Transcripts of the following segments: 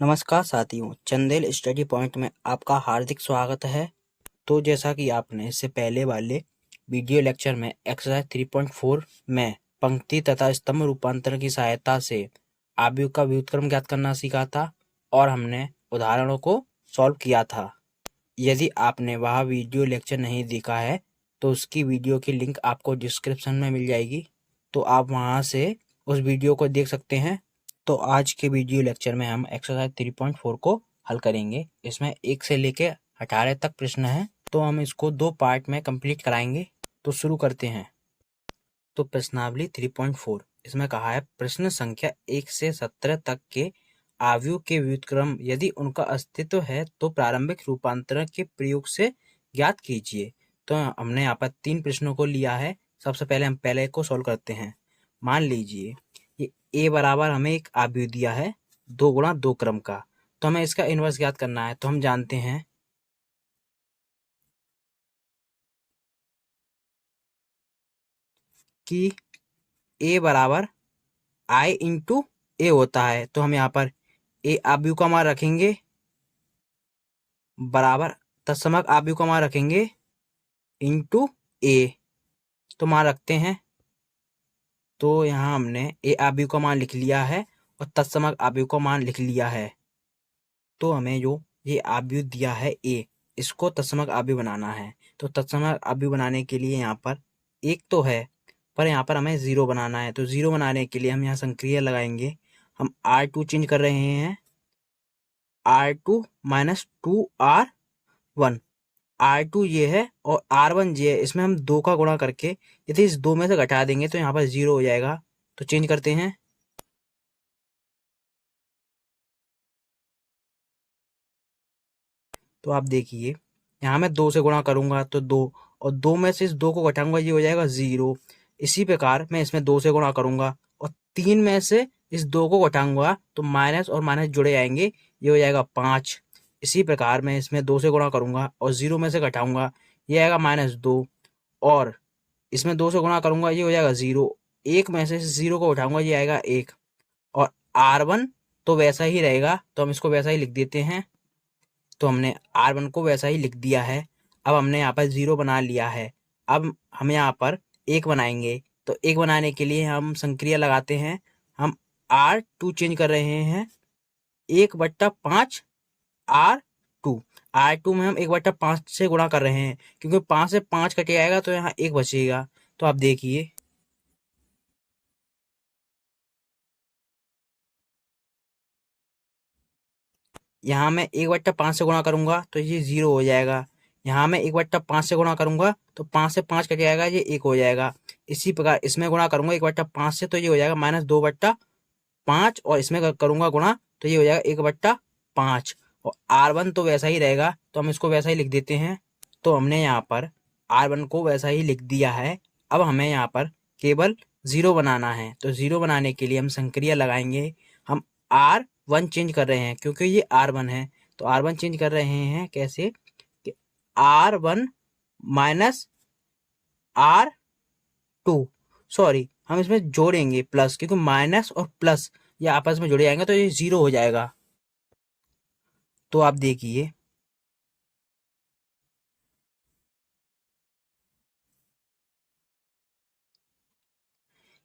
नमस्कार साथियों, Chandel study point में आपका हार्दिक स्वागत है। तो जैसा कि आपने इससे पहले वाले वीडियो लेक्चर में एक्सरसाइज 3.4 में पंक्ति तथा स्तंभ रूपांतरण की सहायता से आव्यूह का व्युत्क्रम ज्ञात करना सीखा था और हमने उदाहरणों को सॉल्व किया था। यदि आपने वह वीडियो लेक्चर नहीं देखा है तो उसकी वीडियो की लिंक आपको डिस्क्रिप्शन में मिल जाएगी, तो आप वहां से उस वीडियो को देख सकते हैं। तो आज के वीडियो लेक्चर में हम एक्सरसाइज 3.4 को हल करेंगे। इसमें 1 से लेके 18 तक प्रश्न है, तो हम इसको 2 पार्ट में कंप्लीट कराएंगे। तो शुरू करते हैं। तो प्रश्नावली 3.4 इसमें कहा है प्रश्न संख्या 1 से 17 तक के आव्यूह के व्युत्क्रम यदि उनका अस्तित्व है तो प्रारंभिक रूपांतरण के प्रयोग से ज्ञात कीजिए। तो हमने यहाँ पर 3 प्रश्नों को लिया है। सबसे पहले हम पहले को सॉल्व करते हैं। मान लीजिए ये a बराबर हमें एक आव्यूह दिया है 2 गुणा 2 क्रम का, तो हमें इसका इनवर्स ज्ञात करना है। तो हम जानते हैं कि a बराबर i इंटू ए होता है। तो हम यहाँ पर a आव्यूह का मान रखेंगे बराबर तत्समक आव्यूह का मान रखेंगे इंटू ए। तो मान रखते हैं। तो यहाँ हमने ए आव्यूह का मान लिख लिया है और तत्समक आव्यूह का मान लिख लिया है। तो हमें जो ये आव्यूह दिया है ए, इसको तत्समक आव्यूह बनाना है। तो तत्समक आव्यूह बनाने के लिए यहाँ पर एक तो है, पर यहाँ पर हमें 0 बनाना है। तो 0 बनाने के लिए हम यहाँ संक्रिया लगाएंगे। हम R2 चेंज कर रहे हैं, R2 माइनस 2R1। R2 ये है और R1 ये है। इसमें हम 2 का गुणा करके यदि इस 2 में से घटा देंगे तो यहाँ पर 0 हो जाएगा। तो चेंज करते हैं। तो आप देखिए यहाँ मैं 2 से गुणा करूंगा तो 2, और 2 में से इस 2 को घटाऊंगा ये हो जाएगा 0। इसी प्रकार मैं इसमें 2 से गुणा करूंगा और 3 में से इस 2 को घटाऊंगा तो माइनस और माइनस जुड़े आएंगे, ये हो जाएगा 5। इसी प्रकार मैं इसमें 2 से गुणा करूंगा और 0 में से घटाऊंगा, ये आएगा -2, और इसमें 2 से गुणा करूंगा ये हो जाएगा 0। 1 में से 0 को उठाऊंगा ये आएगा 1, और R1 तो वैसा ही रहेगा, तो हम इसको वैसा ही लिख देते हैं। तो हमने R1 को वैसा ही लिख दिया है। अब हमने यहाँ पर 0 बना लिया है। अब हम यहाँ पर 1 बनाएंगे। तो 1 बनाने के लिए हम संक्रिया लगाते हैं। हम R2 चेंज कर रहे हैं 1/5 R2। R2 में हम 1/5 से गुणा कर रहे हैं, क्योंकि 5 से 5 कटे आएगा तो यहाँ 1 बचेगा। तो आप देखिए यहाँ मैं 1/5 से गुणा करूंगा तो ये 0 हो जाएगा। यहाँ मैं 1/5 से गुणा करूंगा तो 5 से 5 कट जाएगा, ये 1 हो जाएगा। इसी प्रकार इसमें गुणा करूंगा 1/5 से तो ये हो जाएगा -2/5, और इसमें करूंगा गुणा तो ये हो जाएगा 1/5। और R1 तो वैसा ही रहेगा, तो हम इसको वैसा ही लिख देते हैं। तो हमने यहाँ पर R1 को वैसा ही लिख दिया है। अब हमें यहाँ पर केवल 0 बनाना है। तो 0 बनाने के लिए हम संक्रिया लगाएंगे। हम R1 चेंज कर रहे हैं क्योंकि ये R1 है, तो R1 चेंज कर रहे हैं कैसे कि R1 माइनस R2, सॉरी हम इसमें जोड़ेंगे प्लस, क्योंकि माइनस और प्लस ये आपस में जुड़े जाएंगे तो ये 0 हो जाएगा। तो आप देखिए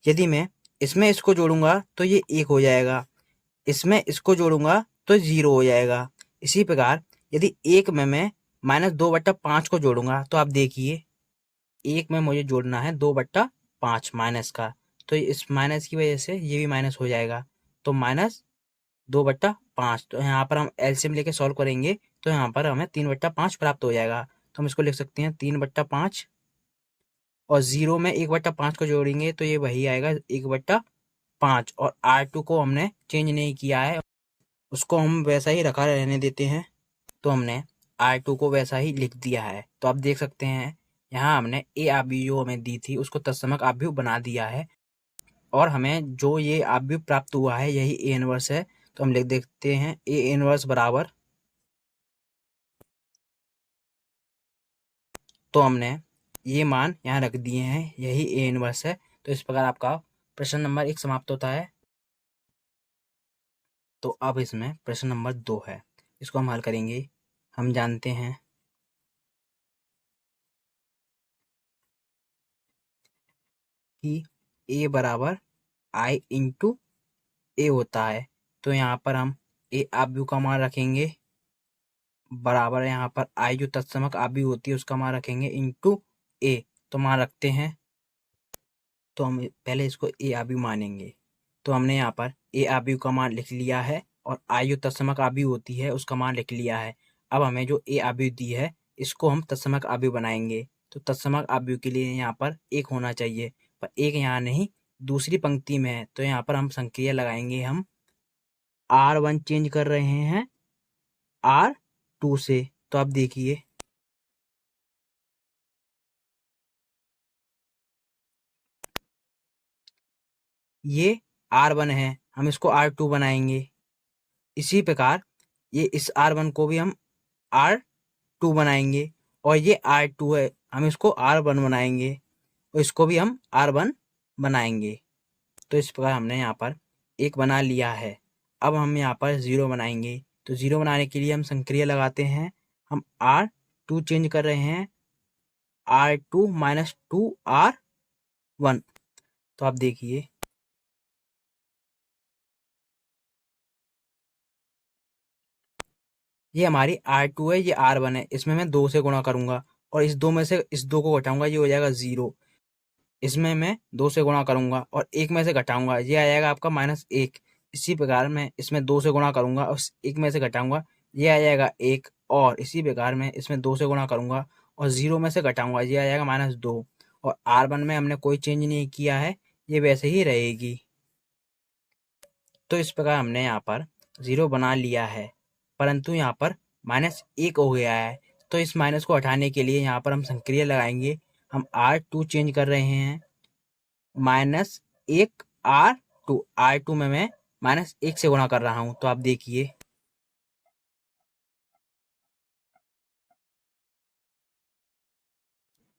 यदि मैं इसमें इसको जोड़ूंगा तो ये 1 हो जाएगा, इसमें इसको जोड़ूंगा तो 0 हो जाएगा। इसी प्रकार यदि 1 में मैं -2/5 को जोड़ूंगा तो आप देखिए 1 में मुझे जोड़ना है 2/5 माइनस का, तो इस माइनस की वजह से ये भी माइनस हो जाएगा। तो -2/5। तो यहाँ पर हम एलसीएम लेके सॉल्व करेंगे तो यहाँ पर हमें 3/5 प्राप्त हो जाएगा। तो हम इसको लिख सकते हैं 3/5, और 0 में 1/5 को जोड़ेंगे तो ये वही आएगा 1/5। और R2 को हमने चेंज नहीं किया है, उसको हम वैसा ही रखा रहने देते हैं। तो हमने R2 को वैसा ही लिख दिया है। तो आप देख सकते हैं यहाँ हमने ए आव्यूह जो हमें दी थी उसको तत्समक आव्यूह बना दिया है, और हमें जो ये आव्यूह प्राप्त हुआ है यही ए इनवर्स है। तो हम लिख देते हैं ए इनवर्स बराबर, तो हमने ये मान यहाँ रख दिए हैं, यही ए इनवर्स है। तो इस प्रकार आपका प्रश्न नंबर 1 समाप्त होता है। तो अब इसमें प्रश्न नंबर 2 है, इसको हम हल करेंगे। हम जानते हैं कि a बराबर i इंटू ए होता है। तो यहाँ पर हम ए आव्यूह का मान रखेंगे बराबर, यहाँ पर आई जो तत्समक आव्यूह होती है उसका मान रखेंगे इंटू ए। तो मान रखते हैं, तो हम पहले इसको ए आव्यूह मानेंगे। तो हमने यहाँ पर ए आव्यूह का मान लिख लिया है और आई जो तत्समक आव्यूह होती है उसका मान लिख लिया है। अब हमें जो ए आव्यूह दी है इसको हम तत्समक आव्यूह बनाएंगे। तो तत्समक आव्यूह के लिए यहाँ पर एक होना चाहिए, पर एक यहाँ नहीं, दूसरी पंक्ति में है। तो यहाँ पर हम संक्रिया लगाएंगे, हम R1 चेंज कर रहे हैं R2 से। तो आप देखिए ये R1 है, हम इसको R2 बनाएंगे। इसी प्रकार ये इस R1 को भी हम R2 बनाएंगे, और ये R2 है, हम इसको R1 बनाएंगे, और इसको भी हम R1 बनाएंगे। तो इस प्रकार हमने यहाँ पर एक बना लिया है। अब हम यहाँ पर 0 बनाएंगे। तो 0 बनाने के लिए हम संक्रिया लगाते हैं, हम R2 चेंज कर रहे हैं R2 माइनस 2R1। तो आप देखिए ये हमारी R2 है, ये R1 है, इसमें मैं 2 से गुणा करूंगा और इस 2 में से इस 2 को घटाऊंगा, ये हो जाएगा 0। इसमें मैं 2 से गुणा करूंगा और 1 में से घटाऊंगा, ये आ जाएगा आपका -1। इसी प्रकार मैं इसमें 2 से गुणा करूंगा और 1 में से घटाऊंगा, ये आ जाएगा 1। और इसी प्रकार मैं इसमें 2 से गुणा करूंगा और 0 में से घटाऊंगा, ये आ जाएगा -2। और R1 में हमने कोई चेंज नहीं किया है, ये वैसे ही रहेगी। तो इस प्रकार हमने यहाँ पर 0 बना लिया है, परंतु यहाँ पर -1 हो गया है। तो इस माइनस को हटाने के लिए यहाँ पर हम संक्रिया लगाएंगे, हम R2 चेंज कर रहे हैं -1 R2। R2 में मैं -1 से गुणा कर रहा हूँ। तो आप देखिए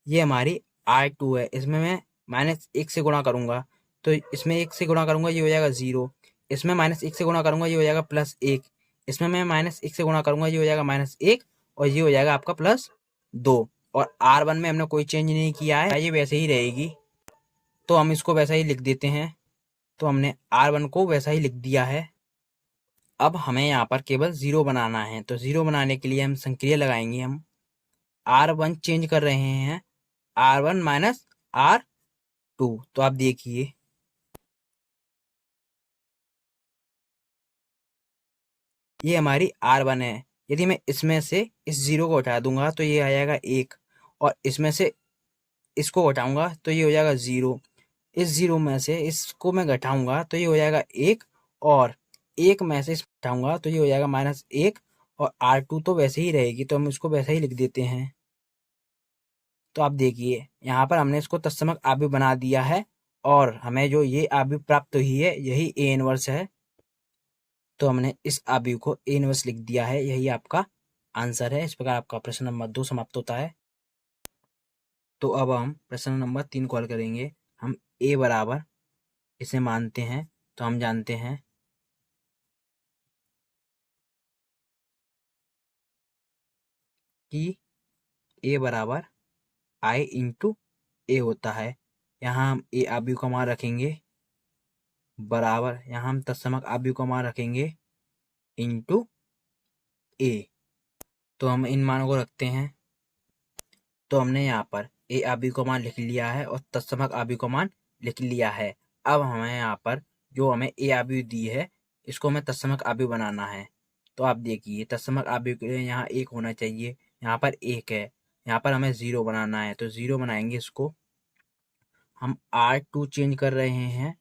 ये हमारी R2 है, इसमें मैं -1 से गुणा करूंगा, तो इसमें 1 से गुणा करूंगा, ये हो जाएगा 0। इसमें -1 से गुणा करूंगा, ये हो जाएगा +1। इसमें मैं -1 से गुणा करूंगा, ये हो जाएगा -1, और ये हो जाएगा आपका +2। और R1 में हमने कोई चेंज नहीं किया है, ये वैसे ही रहेगी। तो हम इसको वैसा ही लिख देते हैं। तो हमने R1 को वैसा ही लिख दिया है। अब हमें यहाँ पर केवल 0 बनाना है। तो 0 बनाने के लिए हम संक्रिया लगाएंगे, हम R1 चेंज कर रहे हैं R1 माइनस R2। तो आप देखिए ये हमारी R1 है। यदि मैं इसमें से इस 0 को हटा दूंगा तो ये आ जाएगा 1, और इसमें से इसको घटाऊंगा तो ये हो जाएगा 0। इस 0 में से इसको मैं घटाऊंगा तो ये हो जाएगा 1, और 1 में से इसको घटाऊंगा तो ये हो जाएगा -1। और R2 तो वैसे ही रहेगी, तो हम इसको वैसे ही लिख देते हैं। तो आप देखिए यहाँ पर हमने इसको तत्समक आव्यूह बना दिया है, और हमें जो ये आव्यूह प्राप्त हुई है यही A इनवर्स है। तो हमने इस आव्यूह को A इनवर्स लिख दिया है, यही आपका आंसर है। इस प्रकार आपका प्रश्न नंबर 2 समाप्त होता है। तो अब हम प्रश्न नंबर 3 को हल करेंगे। हम A बराबर इसे मानते हैं, तो हम जानते हैं कि A बराबर I इंटू ए होता है। यहाँ हम A आव्यूह का मान रखेंगे बराबर, यहाँ हम तत्समक आव्यूह का मान रखेंगे इंटू ए। तो हम इन मानों को रखते हैं। तो हमने यहाँ पर A आव्यूह का मान लिख लिया है और तत्समक आव्यूह का मान लिख लिया है। अब हमें यहाँ पर जो हमें A आव्यूह दी है इसको हमें तत्समक आव्यूह बनाना है। तो आप देखिए तत्समक आव्यूह के लिए यहाँ 1 होना चाहिए, यहाँ पर 1 है, यहाँ पर हमें 0 बनाना है। तो 0 बनाएंगे इसको, हम R2 चेंज कर रहे हैं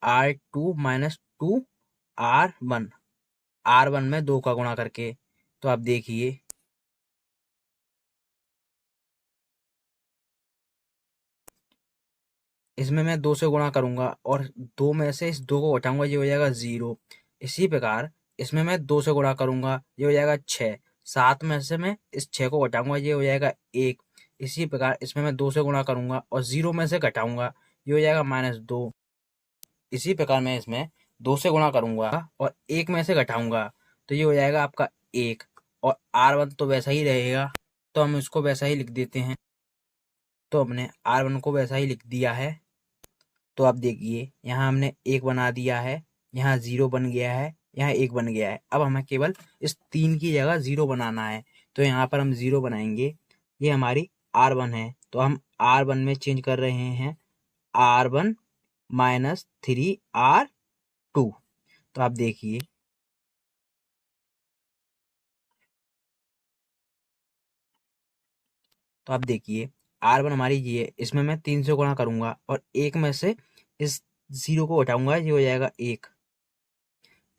R2 माइनस 2R1, R1 में 2 का गुणा करके। तो आप देखिए इसमें मैं 2 से गुणा करूंगा और 2 में से इस 2 को घटाऊंगा, ये हो जाएगा 0। इसी प्रकार इसमें मैं 2 से गुणा करूंगा, ये हो जाएगा 6। 7 में से मैं इस 6 को घटाऊंगा, ये हो जाएगा 1। इसी प्रकार इसमें मैं 2 से गुणा करूंगा और 0 में से घटाऊंगा, ये हो जाएगा -2। इसी प्रकार मैं इसमें 2 से गुणा करूंगा और 1 में से घटाऊंगा तो ये हो जाएगा आपका 1, और R1 तो वैसा ही रहेगा, तो हम इसको वैसा ही लिख देते हैं। तो हमने R1 को वैसा ही लिख दिया है। तो आप देखिए यहाँ हमने 1 बना दिया है, यहाँ 0 बन गया है, यहाँ 1 बन गया है। अब हमें केवल इस 3 की जगह 0 बनाना है, तो यहाँ पर हम 0 बनाएंगे। ये हमारी R1 है, तो हम R1 में चेंज कर रहे हैं R1 माइनस 3R2। तो आप देखिए R1 हमारी ये है, इसमें मैं 3 से गुणा करूंगा और 1 में से इस 0 को हटाऊंगा, ये हो जाएगा 1।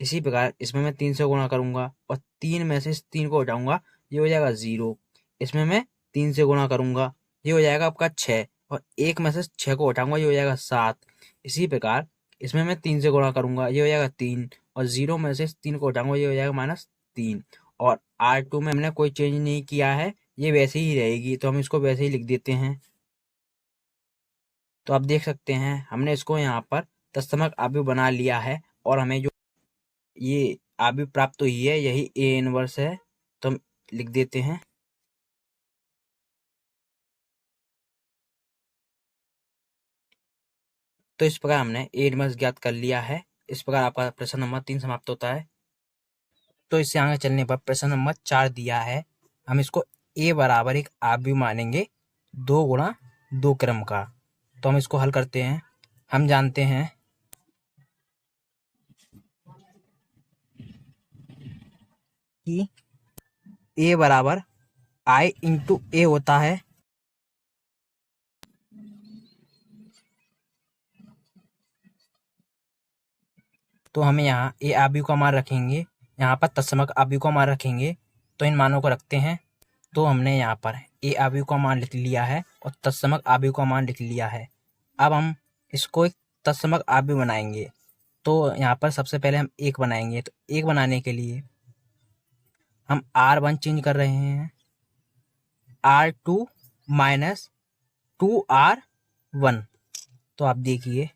इसी प्रकार इसमें मैं 3 से गुणा करूंगा और 3 में से इस 3 को हटाऊंगा, ये हो जाएगा 0। इसमें मैं 3 से गुणा करूंगा, ये हो जाएगा आपका 6, और 1 में से 6 को हटाऊंगा, ये हो जाएगा 7। इसी प्रकार इसमें मैं 3 से गुणा करूंगा, ये हो जाएगा 3, और 0 में से इस 3 को हटाऊंगा, ये हो जाएगा -3। और R2 में हमने कोई चेंज नहीं किया है, ये वैसे ही रहेगी, तो हम इसको वैसे ही लिख देते हैं। तो आप देख सकते हैं हमने इसको यहाँ पर तत्समक अवयव बना लिया है, और हमें जो ये अवयव प्राप्त हुई है यही A इनवर्स है, तो हम लिख देते हैं। तो इस प्रकार हमने A इनवर्स ज्ञात कर लिया है। इस प्रकार आपका प्रश्न नंबर 3 समाप्त होता है। तो इससे आगे चलने पर प्रश्न नंबर 4 दिया है, हम इसको A बराबर एक अवयव मानेंगे 2 गुणा 2 क्रम का। तो हम इसको हल करते हैं। हम जानते हैं कि A बराबर I इंटू A होता है। तो हमें यहाँ A अवयव का मान रखेंगे, यहाँ पर तत्समक अवयव का मान रखेंगे, तो इन मानों को रखते हैं। तो हमने यहाँ पर A अवयव का मान लिख लिया है और तत्समक अवयव का मान लिख लिया है। अब हम इसको एक तत्समक अवयव बनाएंगे। तो यहाँ पर सबसे पहले हम 1 बनाएंगे। तो 1 बनाने के लिए हम R1 चेंज कर रहे हैं, R2 माइनस 2R1। तो आप देखिए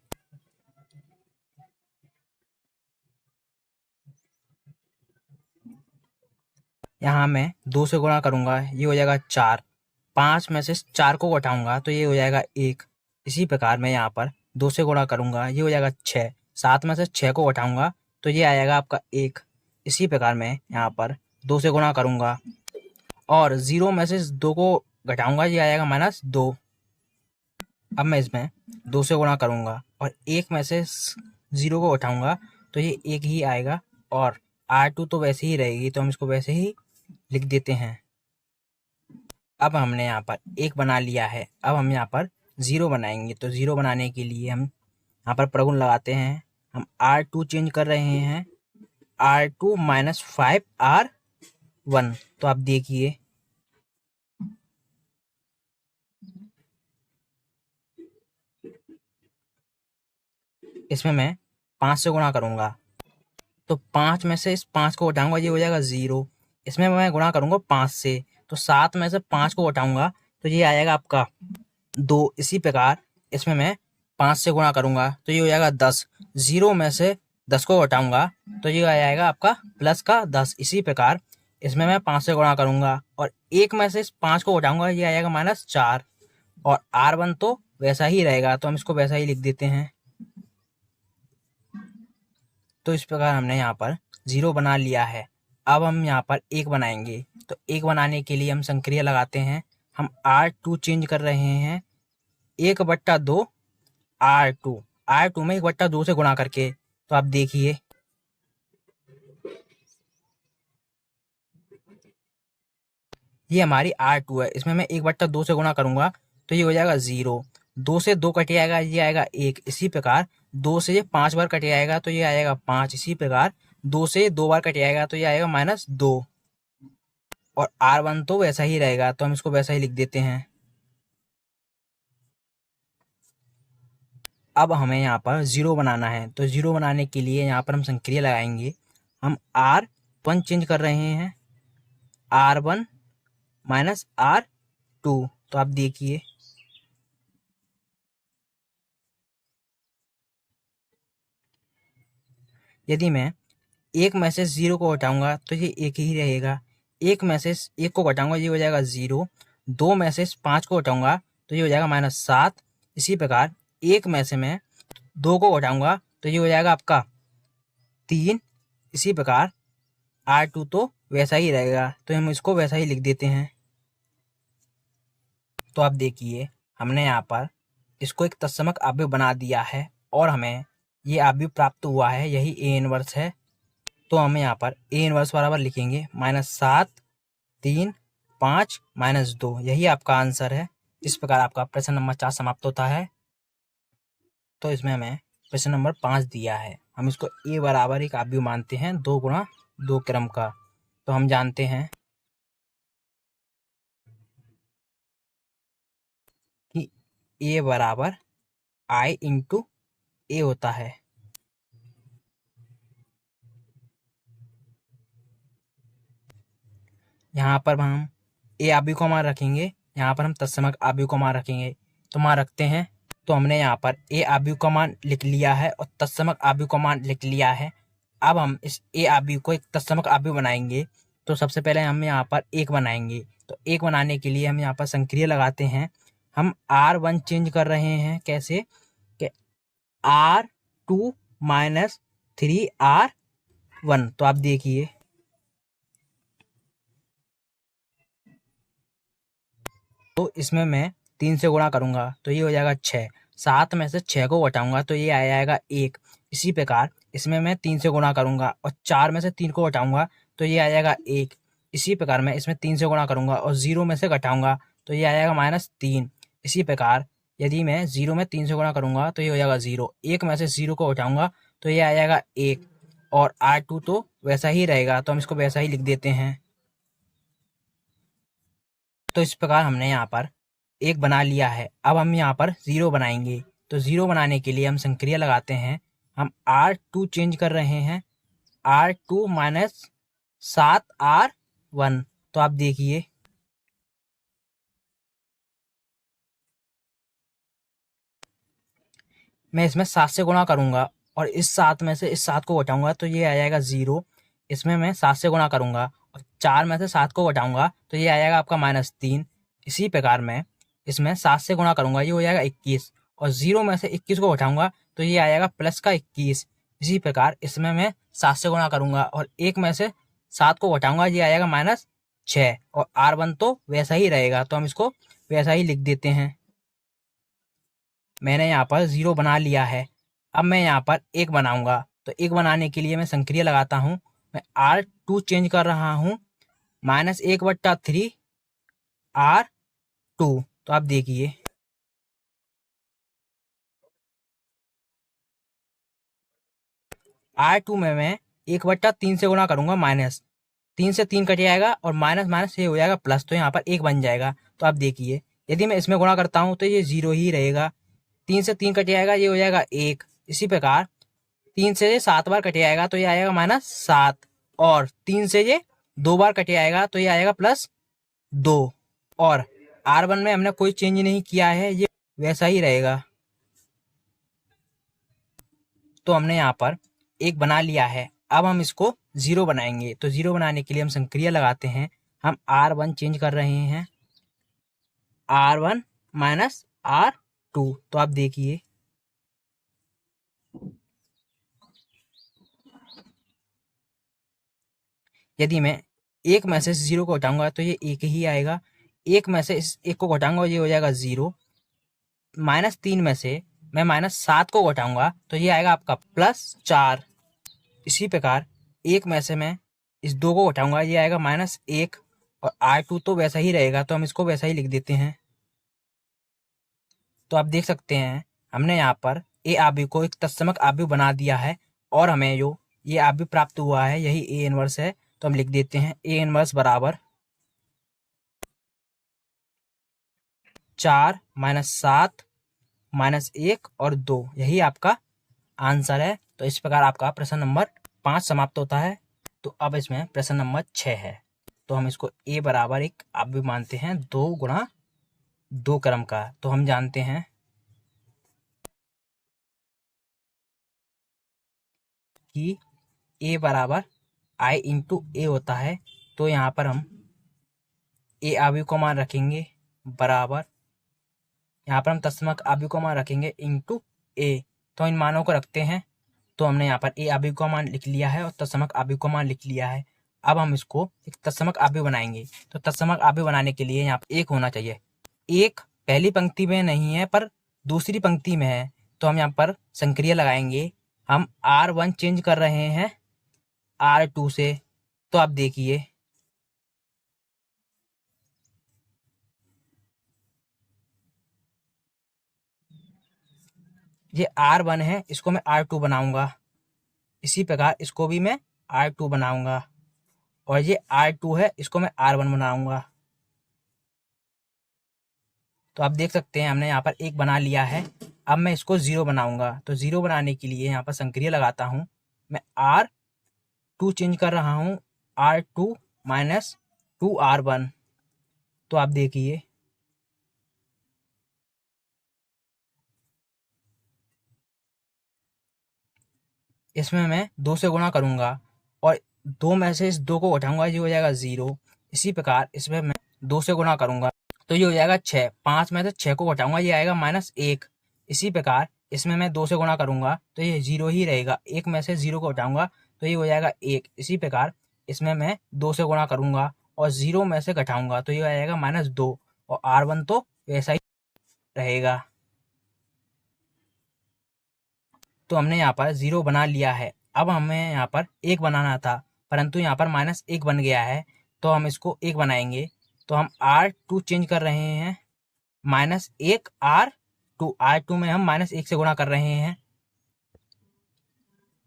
यहाँ मैं 2 से गुणा करूंगा, ये हो जाएगा 4। 5 में से 4 को घटाऊंगा तो ये हो जाएगा 1। इसी प्रकार मैं यहाँ पर 2 से गुणा करूंगा, ये हो जाएगा 6। 7 में से 6 को घटाऊंगा तो ये आएगा आपका 1। इसी प्रकार मैं यहाँ पर 2 से गुणा करूंगा और 0 में से 2 को घटाऊंगा, ये आएगा -2। अब मैं इसमें 2 से गुणा करूंगा और 1 में से 0 को घटाऊंगा तो ये 1 ही आएगा, और R2 तो वैसे ही रहेगी, तो हम इसको वैसे ही लिख देते हैं। अब हमने यहाँ पर 1 बना लिया है। अब हम यहाँ पर 0 बनाएंगे। तो 0 बनाने के लिए हम यहाँ पर प्रगुण लगाते हैं। हम R2 चेंज कर रहे हैं, R2 माइनस 5R1। तो आप देखिए इसमें मैं 5 से गुणा करूंगा, तो 5 में से इस 5 को घटाऊंगा, ये हो जाएगा 0। इसमें मैं गुणा करूंगा 5 से, तो 7 में से 5 को घटाऊंगा तो ये आएगा आपका 2। इसी प्रकार इसमें मैं 5 से गुणा करूंगा तो ये हो जाएगा 10। 0 में से 10 को घटाऊंगा तो ये आ जाएगा आपका प्लस का 10। इसी प्रकार इसमें मैं 5 से गुणा करूंगा और 1 में से इस 5 को घटाऊंगा, ये आएगा -4। और R1 तो वैसा ही रहेगा, तो हम इसको वैसा ही लिख देते हैं। तो इस प्रकार हमने यहाँ पर 0 बना लिया है। अब हम यहाँ पर 1 बनाएंगे। तो 1 बनाने के लिए हम संक्रिया लगाते हैं। हम R2 चेंज कर रहे हैं, 1/2 R2। R2 में 1/2 से गुणा करके। तो आप देखिए ये हमारी R2 है, इसमें मैं 1/2 से गुणा करूंगा तो ये हो जाएगा 0। 2 से 2 कट आएगा, ये आएगा 1। इसी प्रकार 2 से ये 5 बार कट आएगा तो ये आएगा 5। इसी प्रकार 2 से 2 बार कट आएगा तो ये आएगा -2। और R1 तो वैसा ही रहेगा, तो हम इसको वैसा ही लिख देते हैं। अब हमें यहाँ पर 0 बनाना है। तो 0 बनाने के लिए यहाँ पर हम संक्रिया लगाएंगे। हम R1 चेंज कर रहे हैं, R1 माइनस R2। तो आप देखिए यदि मैं एक में से 0 को हटाऊंगा तो ये एक ही रहेगा, एक में से एक को घटाऊंगा ये हो जाएगा 0, 2 में से 5 को हटाऊंगा तो ये हो जाएगा -7। इसी प्रकार एक में से मैं 2 को हटाऊंगा तो ये हो जाएगा आपका 3। इसी प्रकार R2 तो वैसा ही रहेगा, तो हम इसको वैसा ही लिख देते हैं। तो आप देखिए हमने यहाँ पर इसको एक तत्समक अवयव बना दिया है और हमें ये अवयव प्राप्त हुआ है, यही A इनवर्स है। तो हम यहाँ पर A इनवर्स बराबर लिखेंगे -7, 3, 5, -2, यही आपका आंसर है। इस प्रकार आपका प्रश्न नंबर 4 समाप्त होता है। तो इसमें हमें प्रश्न नंबर 5 दिया है, हम इसको A बराबर एक अवयव मानते हैं 2 गुणा 2 क्रम का। तो हम जानते हैं कि A बराबर I इंटू A होता है। यहाँ पर हम A अवयव को मान रखेंगे, यहाँ पर हम तत्समक अवयव को मान रखेंगे। तो मान रखते हैं। तो हमने यहाँ पर A अवयव का मान लिख लिया है और तत्समक अवयव का मान लिख लिया है। अब हम इस A अवयव को एक तत्समक अवयव बनाएंगे। तो सबसे पहले हम यहाँ पर 1 बनाएंगे। तो 1 बनाने के लिए हम यहाँ पर संक्रिया लगाते हैं। हम R1 चेंज कर रहे हैं, कैसे कि R2 माइनस 3R1। तो आप देखिए तो इसमें मैं 3 से गुणा करूंगा तो ये हो जाएगा 6, 7 में से 6 को घटाऊंगा तो ये आ जाएगा 1। इसी प्रकार इसमें मैं 3 से गुणा करूंगा और 4 में से 3 को घटाऊंगा तो ये आ जाएगा 1। इसी प्रकार मैं इसमें 3 से गुणा करूंगा और 0 में से घटाऊंगा तो ये आ जाएगा -3। इसी प्रकार यदि मैं 0 में 3 से गुणा करूंगा तो ये हो जाएगा 0, 1 में से 0 को घटाऊंगा तो ये आ जाएगा 1 और R2 तो वैसा ही रहेगा, तो हम इसको वैसा ही लिख देते हैं। तो इस प्रकार हमने यहाँ पर 1 बना लिया है। अब हम यहाँ पर 0 बनाएंगे। तो 0 बनाने के लिए हम संक्रिया लगाते हैं। हम R2 चेंज कर रहे हैं, R2 माइनस 7R1। तो आप देखिए मैं इसमें 7 से गुणा करूंगा और इस 7 में से इस 7 को घटाऊंगा तो ये आ जाएगा 0। इसमें मैं 7 से गुणा करूंगा और 4 में से 7 को घटाऊंगा तो ये आ जाएगा आपका -3। इसी प्रकार मैं इसमें 7 से गुणा करूंगा, ये हो जाएगा 21 और 0 में से 21 को घटाऊंगा तो ये आ जाएगा +21। इसी प्रकार इसमें मैं 7 से गुणा करूंगा और 1 में से 7 को घटाऊंगा, ये आएगा -6 और R1 तो वैसा ही रहेगा, तो हम इसको वैसा ही लिख देते हैं। मैंने यहाँ पर 0 बना लिया है। अब मैं यहाँ पर 1 बनाऊंगा। तो 1 बनाने के लिए मैं संक्रिया लगाता हूँ। मैं R2 चेंज कर रहा हूँ, -1/3 R2। तो आप देखिए R2 में मैं 1/3 से गुणा करूंगा, -3 से 3 कट जाएगा और माइनस माइनस ये हो जाएगा प्लस, तो यहाँ पर 1 बन जाएगा। तो आप देखिए यदि मैं इसमें गुणा करता हूँ तो ये 0 ही रहेगा। 3 से 3 कट जाएगा, ये हो जाएगा 1। इसी प्रकार 3 से ये 7 बार कट जाएगा तो ये आएगा -7 और 3 से ये 2 बार कट जाएगा तो ये आएगा +2 और R1 में हमने कोई चेंज नहीं किया है, ये वैसा ही रहेगा। तो हमने यहाँ पर 1 बना लिया है। अब हम इसको 0 बनाएंगे। तो 0 बनाने के लिए हम संक्रिया लगाते हैं। हम R1 चेंज कर रहे हैं, R1 माइनस R2। तो आप देखिए यदि मैं 1 में से 0 को घटाऊंगा तो ये 1 ही आएगा, 1 में से इस 1 को घटाऊंगा ये हो जाएगा 0, -3 में से मैं -7 को घटाऊंगा तो ये आएगा आपका +4। इसी प्रकार 1 में से मैं इस 2 को घटाऊंगा, ये आएगा -1 और R2 तो वैसा ही रहेगा, तो हम इसको वैसा ही लिख देते हैं। तो आप देख सकते हैं हमने यहाँ पर A अवयव को एक तत्समक अवयव बना दिया है और हमें जो ये अवयव प्राप्त हुआ है यही A इनवर्स है। तो हम लिख देते हैं A इनवर्स बराबर 4 -7 -1 और 2, यही आपका आंसर है। तो इस प्रकार आपका प्रश्न नंबर 5 समाप्त होता है। तो अब इसमें प्रश्न नंबर 6 है। तो हम इसको A बराबर एक अवयव मानते हैं 2 गुणा 2 क्रम का। तो हम जानते हैं कि ए बराबर आई इंटू ए होता है, तो यहाँ पर हम ए आव्यूह को मान रखेंगे बराबर, यहाँ पर हम तत्समक आव्यूह को मान रखेंगे इंटू ए। तो इन मानों को रखते हैं, तो हमने यहाँ पर ए आव्यूह का मान लिख लिया है और तत्समक आव्यूह का मान लिख लिया है। अब हम इसको एक तत्समक आव्यूह बनाएंगे। तो तत्समक आव्यूह बनाने के लिए यहाँ पर एक होना चाहिए। एक पहली पंक्ति में नहीं है पर दूसरी पंक्ति में है, तो हम यहाँ पर संक्रिया लगाएंगे। हम R1 चेंज कर रहे हैं R2 से, तो आप देखिए ये R1 है, इसको मैं R2 बनाऊंगा। इसी प्रकार इसको भी मैं R2 बनाऊंगा, और ये R2 है, इसको मैं R1 बनाऊंगा। तो आप देख सकते हैं हमने यहाँ पर एक बना लिया है। अब मैं इसको 0 बनाऊंगा। तो 0 बनाने के लिए यहाँ पर संक्रिया लगाता हूँ। मैं R2 चेंज कर रहा हूँ R2 माइनस 2R1। तो आप देखिए इसमें मैं 2 से गुणा करूंगा और 2 में से इस 2 को घटाऊंगा, ये हो जाएगा 0। इसी प्रकार इसमें मैं 2 से गुणा करूंगा तो ये हो जाएगा 6। 5 में से 6 को घटाऊंगा, ये आएगा -1। इसी प्रकार इसमें मैं 2 से गुणा करूंगा तो ये 0 ही रहेगा। 1 में से 0 को घटाऊंगा तो ये हो जाएगा 1। इसी प्रकार इसमें मैं 2 से गुणा करूंगा और 0 में से घटाऊंगा तो ये आ जाएगा -2, और R1 तो वैसा ही रहेगा। तो हमने यहाँ पर 0 बना लिया है। अब हमें यहाँ पर 1 बनाना था, परंतु यहाँ पर -1 बन गया है, तो हम इसको 1 बनाएंगे। तो हम R2 चेंज कर रहे हैं -1 R2। R2 में हम -1 से गुणा कर रहे हैं।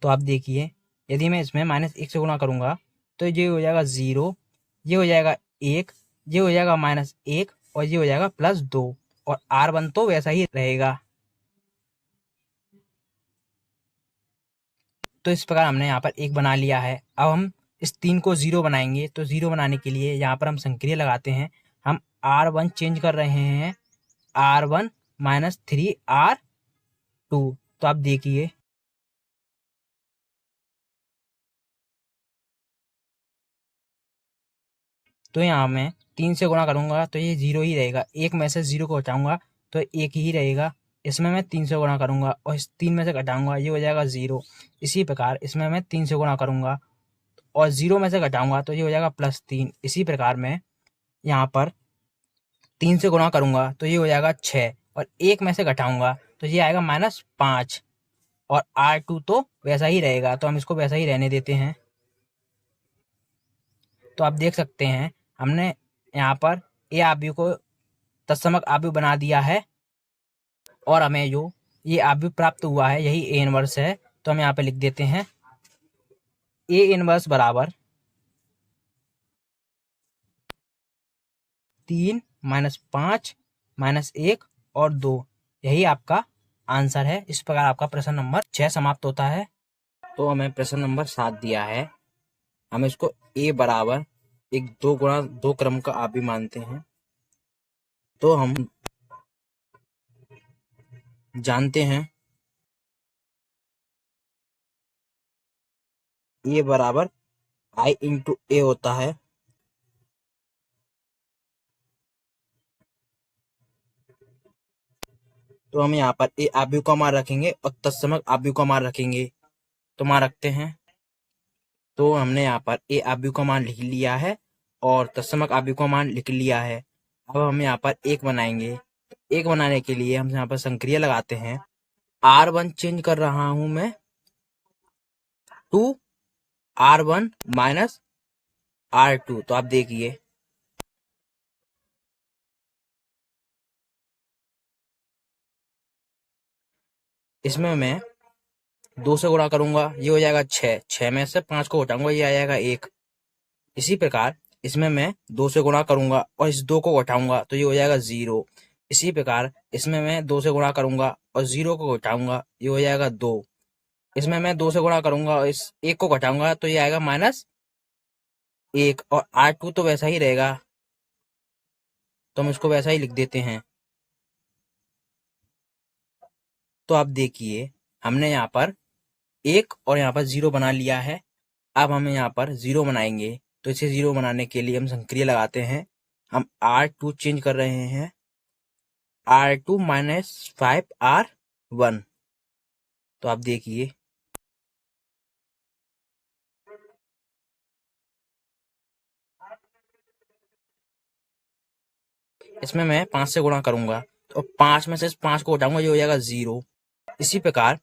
तो आप देखिए यदि मैं इसमें -1 से गुणा करूंगा तो ये हो जाएगा 0, ये हो जाएगा 1, ये हो जाएगा -1 और ये हो जाएगा +2, और R1 तो वैसा ही रहेगा। तो इस प्रकार हमने यहाँ पर 1 बना लिया है। अब हम इस 3 को 0 बनाएंगे। तो 0 बनाने के लिए यहाँ पर हम संक्रिया लगाते हैं। हम R1 चेंज कर रहे हैं R1 माइनस 3R2। तो आप देखिए तो यहाँ मैं 3 से गुणा करूंगा तो ये 0 ही रहेगा। 1 में से 0 को हटाऊंगा तो 1 ही रहेगा। इसमें मैं 3 से गुणा करूंगा और इस 3 में से घटाऊंगा, ये हो जाएगा 0। इसी प्रकार इसमें मैं 3 से गुणा करूंगा और 0 में से घटाऊंगा तो ये हो जाएगा +3। इसी प्रकार मैं यहाँ पर 3 से गुणा करूंगा तो ये हो जाएगा 6, और 1 में से घटाऊंगा तो ये आएगा -5, और R2 तो वैसा ही रहेगा। तो हम इसको वैसा ही रहने देते हैं। तो आप देख सकते हैं हमने यहाँ पर ए आव्यूह को तत्समक आव्यूह बना दिया है, और हमें जो ये आव्यूह प्राप्त हुआ है यही ए इनवर्स है। तो हम यहाँ पे लिख देते हैं ए इनवर्स बराबर 3 -5 -1 और 2। यही आपका आंसर है। इस प्रकार आपका प्रश्न नंबर 6 समाप्त होता है। तो हमें प्रश्न नंबर 7 दिया है। हम इसको ए बराबर एक 2 गुणा 2 क्रम का आव्यूह मानते हैं। तो हम जानते हैं ए बराबर आई इंटू ए होता है। तो हम यहाँ पर ए आव्यूह का मान रखेंगे और तत्समक आव्यूह का मान रखेंगे। तो मान रखते हैं। तो हमने यहाँ पर ए आव्यूह का मान लिख लिया है और तत्समक आव्यूह का मान लिख लिया है। अब हम यहाँ पर 1 बनाएंगे। तो 1 बनाने के लिए हम यहाँ पर संक्रिया लगाते हैं। R1 चेंज कर रहा हूं मैं 2R1 माइनस R2। तो आप देखिए इसमें मैं 2 से गुणा करूंगा, ये हो जाएगा 6। 6 में से 5 को घटाऊंगा, ये आ जाएगा 1। इसी प्रकार इसमें मैं 2 से गुणा करूंगा और इस 2 को घटाऊंगा तो ये हो जाएगा 0। इसी प्रकार इसमें मैं 2 से गुणा करूंगा और 0 को घटाऊंगा, ये हो जाएगा 2। इसमें मैं 2 से गुणा करूंगा और इस 1 को घटाऊंगा तो ये आएगा -1, और R2 तो वैसा ही रहेगा। तो हम इसको वैसा ही लिख देते हैं। तो आप देखिए हमने यहाँ पर 1 और यहाँ पर 0 बना लिया है। अब हम यहाँ पर 0 बनाएंगे, तो इसे 0 बनाने के लिए हम संक्रिया लगाते हैं। हम R2 चेंज कर रहे हैं, R2 माइनस 5R1। तो आप देखिए इसमें मैं 5 से गुणा करूंगा, तो 5 में से इस 5 को हटाऊंगा, ये हो जाएगा 0। इसी प्रकार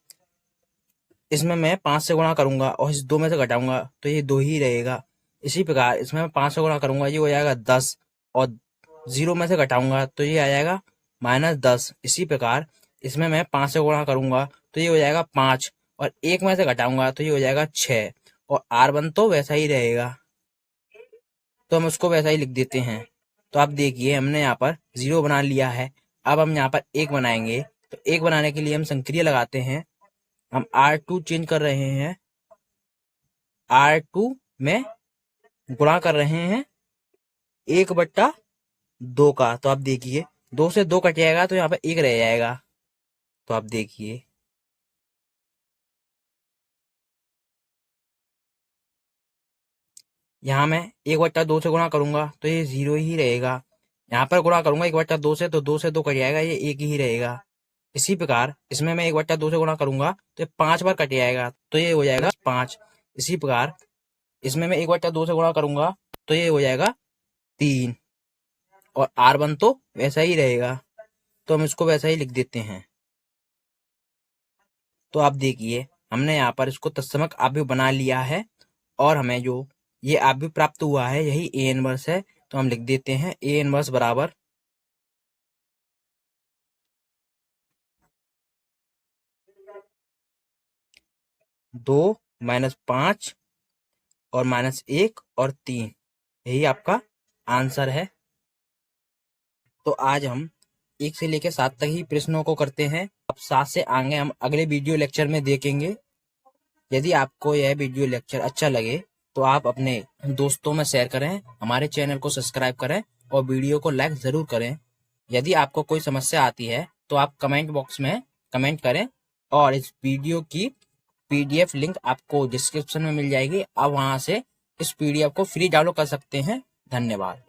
इसमें मैं 5 से गुणा करूंगा और इस 2 में से घटाऊंगा, तो ये 2 ही रहेगा। इसी प्रकार इसमें मैं 5 से गुणा करूंगा, ये हो जाएगा 10, और 0 में से घटाऊंगा तो ये आ जाएगा -10। इसी प्रकार इसमें मैं 5 से गुणा करूंगा तो ये हो जाएगा 5, और 1 में से घटाऊंगा तो ये हो जाएगा 6, और R1 तो वैसा ही रहेगा, तो हम उसको वैसा ही लिख देते हैं। तो आप देखिए हमने यहाँ पर 0 बना लिया है। अब हम यहाँ पर 1 बनाएंगे, तो 1 बनाने के लिए हम संक्रिया लगाते हैं। हम R2 चेंज कर रहे हैं, R2 में गुणा कर रहे हैं 1/2 का। तो आप देखिए 2 से 2 कट जाएगा तो यहाँ पर 1 रह जाएगा। तो आप देखिए यहाँ मैं 1/2 से गुणा करूंगा तो ये 0 ही रहेगा। यहाँ पर गुणा करूंगा 1/2 से, तो 2 से 2 कट जाएगा, ये 1 ही रहेगा। इसी प्रकार इसमें मैं 1/2 से गुणा करूंगा तो ये 5 बार कट जाएगा, तो ये हो जाएगा 5। इसी प्रकार इसमें मैं 1/2 से गुणा करूंगा तो ये हो जाएगा 3, और R1 तो वैसा ही रहेगा, तो हम इसको वैसा ही लिख देते हैं। तो आप देखिए हमने यहाँ पर इसको तत्समक आव्यूह बना लिया है, और हमें जो ये आव्यूह प्राप्त हुआ है यही A इनवर्स है। तो हम लिख देते हैं A इनवर्स बराबर 2 - 5 और -1 और 3, यही आपका आंसर है। तो आज हम 1 से लेकर 7 तक ही प्रश्नों को करते हैं। अब 7 से आगे हम अगले वीडियो लेक्चर में देखेंगे। यदि आपको यह वीडियो लेक्चर अच्छा लगे तो आप अपने दोस्तों में शेयर करें, हमारे चैनल को सब्सक्राइब करें और वीडियो को लाइक ज़रूर करें। यदि आपको कोई समस्या आती है तो आप कमेंट बॉक्स में कमेंट करें, और इस वीडियो की PDF लिंक आपको डिस्क्रिप्शन में मिल जाएगी। आप वहां से इस PDF को फ्री डाउनलोड कर सकते हैं। धन्यवाद।